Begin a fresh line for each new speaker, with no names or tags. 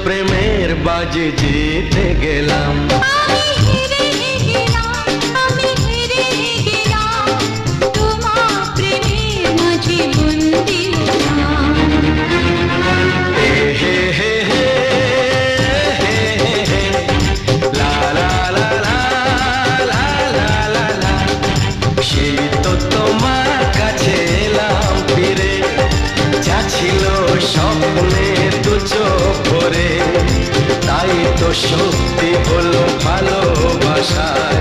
প্রেমের বাজি জিতে গেলাম।
আমি হেরে গেলাম, আমি হেরে গেলাম, তোমার প্রেমের মাঝে বন্দী হলাম।
হে হে হে হে হে হে, লা লা লা লা লা লা লা লা। সেই তো তোমার কাছে এলাম ফিরে, যা ছিল স্বপ্নের দু চোখ ভরে, তাই তো সত্যি হলো ভালোবাসায়